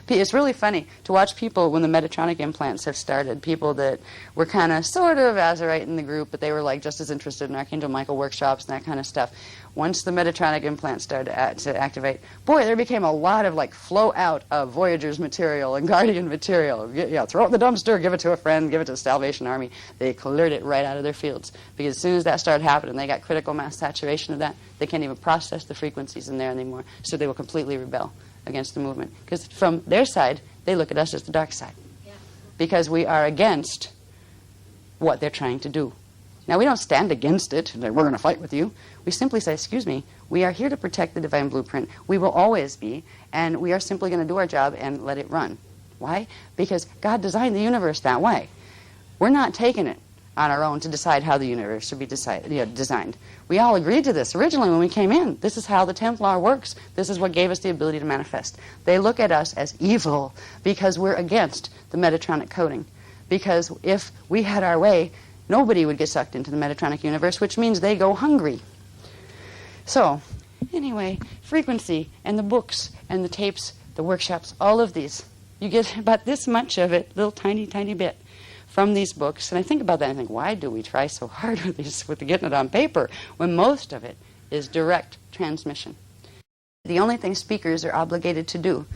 It's really funny to watch people when the Metatronic implants have started, people that were kind of sort of Azurite in the group, but they were like just as interested in Archangel Michael workshops and that kind of stuff. Once the Metatronic implants started to activate, boy, there became a lot of like flow out of Voyager's material and Guardian material. Yeah, throw it in the dumpster, give it to a friend, give it to the Salvation Army. They cleared it right out of their fields. Because as soon as that started happening, they got critical mass saturation of that. They can't even process the frequencies in there anymore. So they will completely rebel against the movement. Because from their side, they look at us as the dark side. Yeah. Because we are against what they're trying to do. Now, we don't stand against it, like, we're going to fight with you. We simply say, excuse me, we are here to protect the divine blueprint. We will always be, and we are simply going to do our job and let it run. Why? Because God designed the universe that way. We're not taking it on our own to decide how the universe should be designed. We all agreed to this originally when we came in. This is how the Templar works. This is what gave us the ability to manifest. They look at us as evil because we're against the Metatronic coding. Because if we had our way, nobody would get sucked into the Metatronic universe, which means they go hungry. So, anyway, frequency and the books and the tapes, the workshops, all of these, you get about this much of it, little tiny, tiny bit from these books. And I think about that and I think, why do we try so hard with these, with getting it on paper, when most of it is direct transmission? The only thing speakers are obligated to do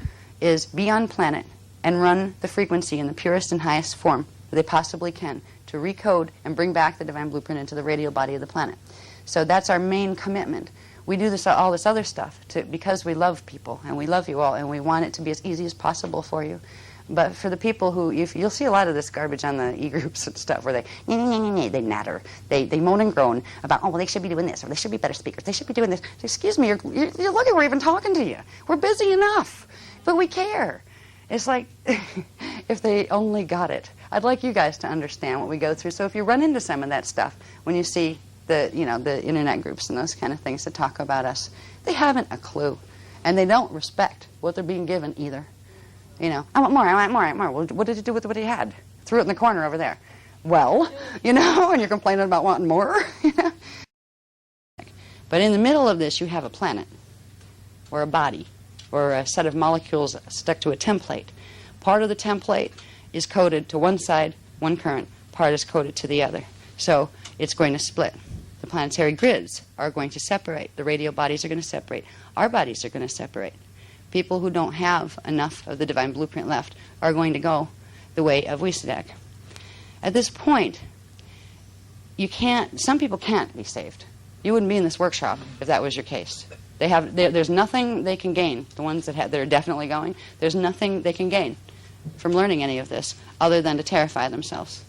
is be on planet and run the frequency in the purest and highest form that they possibly can to recode and bring back the divine blueprint into the radio body of the planet. So that's our main commitment. We do this, all this other stuff because we love people and we love you all and we want it to be as easy as possible for you. But for the people who, you'll see a lot of this garbage on the e-groups and stuff where they natter. They moan and groan about, oh, well, they should be doing this, or they should be better speakers. They should be doing this. Excuse me, you're lucky we're even talking to you. We're busy enough, but we care. It's like, if they only got it. I'd like you guys to understand what we go through. So if you run into some of that stuff, when you see the internet groups and those kind of things that talk about us, they haven't a clue. And they don't respect what they're being given either. You know, I want more, I want more, I want more. Well, what did you do with what he had? Threw it in the corner over there. Well, and you're complaining about wanting more. But in the middle of this, you have a planet, or a body, or a set of molecules stuck to a template. Part of the template is coded to one side, one current. Part is coded to the other. So it's going to split. The planetary grids are going to separate. The radio bodies are going to separate. Our bodies are going to separate. People who don't have enough of the divine blueprint left are going to go the way of Wisadek. At this point, some people can't be saved. You wouldn't be in this workshop if that was your case. There's nothing they can gain. The ones that are definitely going, there's nothing they can gain from learning any of this other than to terrify themselves.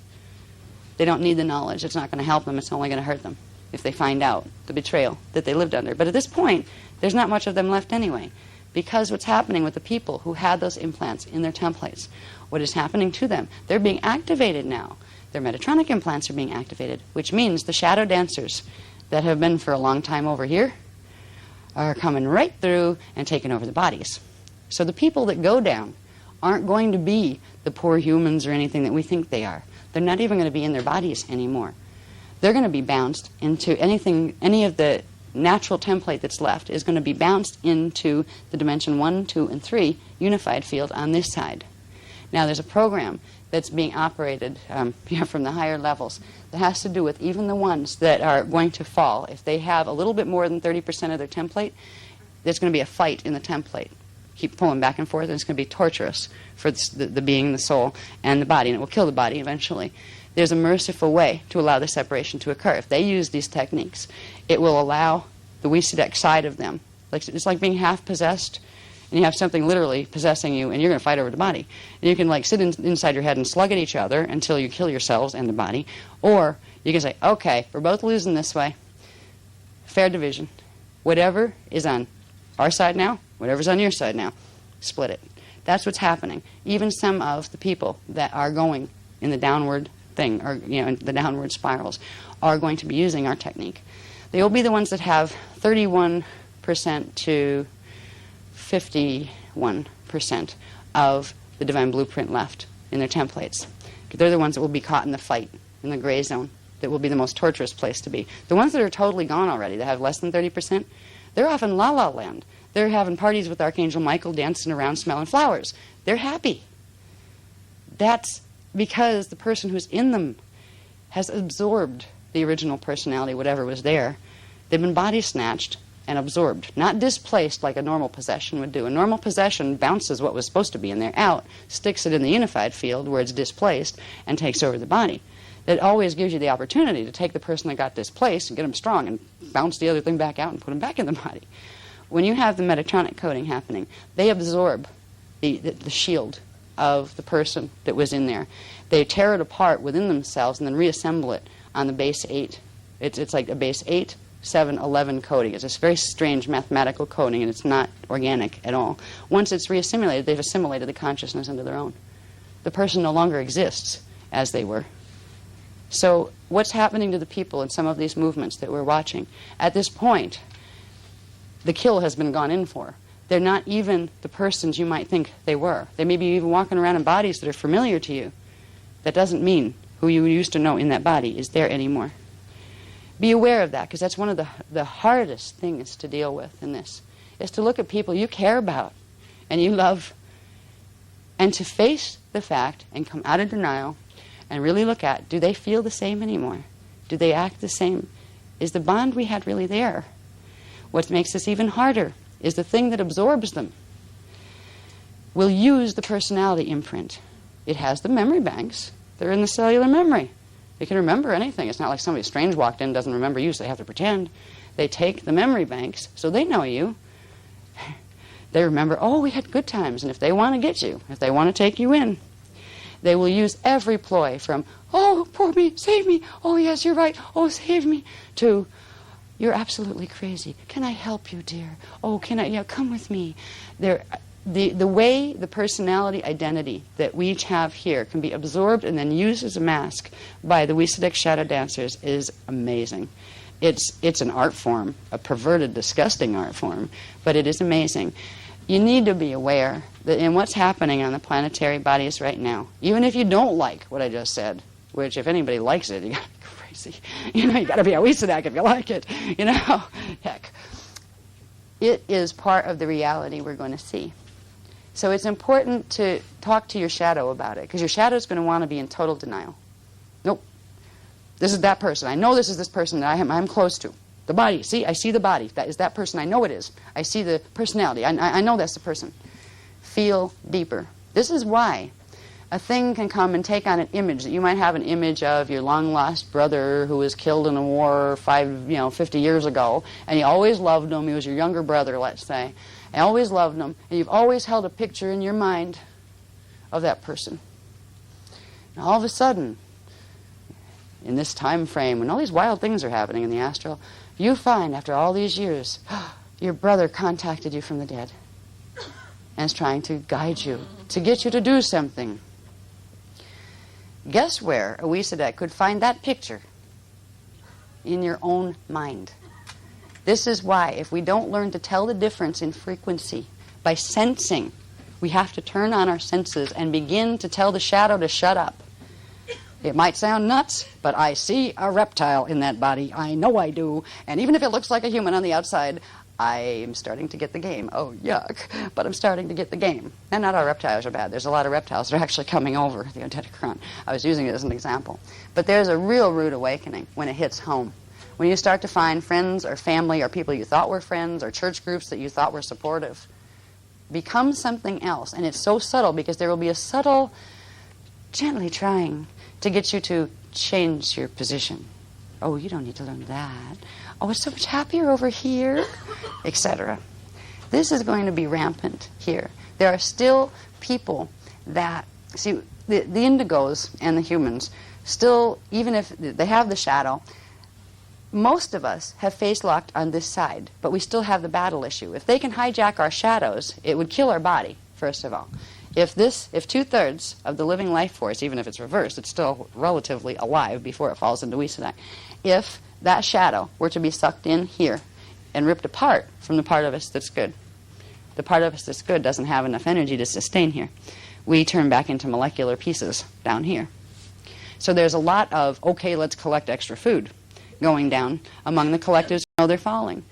They don't need the knowledge. It's not going to help them. It's only going to hurt them if they find out the betrayal that they lived under. But at this point, there's not much of them left anyway, because what's happening with the people who had those implants in their templates, what is happening to them, they're being activated now. Their Metatronic implants are being activated, which means the shadow dancers that have been for a long time over here are coming right through and taking over the bodies. So the people that go down aren't going to be the poor humans or anything that we think they are. They're not even going to be in their bodies anymore. They're going to be bounced into any of the natural template that's left is going to be bounced into the dimension 1, 2, and 3 unified field on this side. Now there's a program that's being operated from the higher levels that has to do with even the ones that are going to fall. If they have a little bit more than 30% of their template, there's going to be a fight in the template. Keep pulling back and forth, and it's going to be torturous for the being, the soul, and the body, and it will kill the body eventually. There's a merciful way to allow the separation to occur. If they use these techniques, it will allow the Wisadek side of them. It's like being half-possessed, and you have something literally possessing you, and you're going to fight over the body. And you can sit inside your head and slug at each other until you kill yourselves and the body, or you can say, okay, we're both losing this way. Fair division. Whatever is on our side now, whatever's on your side now, split it. That's what's happening. Even some of the people that are going in the downward thing, or in the downward spirals, are going to be using our technique. They will be the ones that have 31% to 51% of the divine blueprint left in their templates. They're the ones that will be caught in the fight, in the gray zone, that will be the most torturous place to be. The ones that are totally gone already, that have less than 30%, they're off in La La Land. They're having parties with Archangel Michael, dancing around, smelling flowers. They're happy. That's because the person who's in them has absorbed the original personality, whatever was there. They've been body snatched and absorbed, not displaced like a normal possession would do. A normal possession bounces what was supposed to be in there out, sticks it in the unified field where it's displaced, and takes over the body. It always gives you the opportunity to take the person that got displaced and get them strong and bounce the other thing back out and put them back in the body. When you have the Metatronic coding happening, they absorb the shield of the person that was in there. They tear it apart within themselves and then reassemble it on the base 8. It's like a base 8, 7, 11 coding. It's this very strange mathematical coding, and it's not organic at all. Once it's reassimilated, they've assimilated the consciousness into their own. The person no longer exists as they were. So what's happening to the people in some of these movements that we're watching? At this point, the kill has been gone in for. They're not even the persons you might think they were. They may be even walking around in bodies that are familiar to you. That doesn't mean who you used to know in that body is there anymore. Be aware of that, because that's one of the hardest things to deal with in this, is to look at people you care about and you love, and to face the fact and come out of denial and really look at, do they feel the same anymore? Do they act the same? Is the bond we had really there? What makes this even harder is the thing that absorbs them will use the personality imprint. It has the memory banks. They're in the cellular memory. They can remember anything. It's not like somebody strange walked in and doesn't remember you, so they have to pretend. They take the memory banks, so they know you. They remember, oh, we had good times, and if they want to get you, if they want to take you in, they will use every ploy from, oh, poor me, save me, oh, yes, you're right, oh, save me, to, you're absolutely crazy. Can I help you, dear? Oh, can I, yeah, come with me. The way the personality identity that we each have here can be absorbed and then used as a mask by the Wysadek shadow dancers is amazing. It's an art form, a perverted, disgusting art form, but it is amazing. You need to be aware that in what's happening on the planetary bodies right now, even if you don't like what I just said, which if anybody likes it, you got to be crazy. You know, you got to be a Wysadek if you like it. You know, heck. It is part of the reality we're going to see. So it's important to talk to your shadow about it, because your shadow is going to want to be in total denial. Nope. This is that person. I know this is this person that I'm close to. The body. See, I see the body. That is that person. I know it is. I see the personality. I know that's the person. Feel deeper. This is why a thing can come and take on an image that you might have an image of your long-lost brother who was killed in a war 50 years ago, and you always loved him. He was your younger brother, let's say. I always loved him, and you've always held a picture in your mind of that person. And all of a sudden, in this time frame, when all these wild things are happening in the astral, you find, after all these years, your brother contacted you from the dead and is trying to guide you, to get you to do something. Guess where a Wysadek could find that picture? In your own mind. This is why, if we don't learn to tell the difference in frequency by sensing, we have to turn on our senses and begin to tell the shadow to shut up. It might sound nuts, but I see a reptile in that body. I know I do. And even if it looks like a human on the outside, I am starting to get the game. Oh, yuck. But I'm starting to get the game. And not all reptiles are bad. There's a lot of reptiles that are actually coming over the Odedicron. I was using it as an example. But there's a real rude awakening when it hits home. When you start to find friends or family or people you thought were friends or church groups that you thought were supportive become something else. And it's so subtle because there will be a subtle, gently trying to get you to change your position. Oh, you don't need to learn that. Oh, it's so much happier over here, etc. This is going to be rampant here. There are still people that, see, the indigos and the humans still, even if they have the shadow, most of us have face locked on this side, but we still have the battle issue. If they can hijack our shadows, it would kill our body, first of all. If 2/3 of the living life force, even if it's reversed, it's still relatively alive before it falls into Wysadek. If that shadow were to be sucked in here and ripped apart from the part of us that's good, the part of us that's good doesn't have enough energy to sustain here. We turn back into molecular pieces down here. So there's a lot of, okay, let's collect extra food going down among the collectives who know they're falling.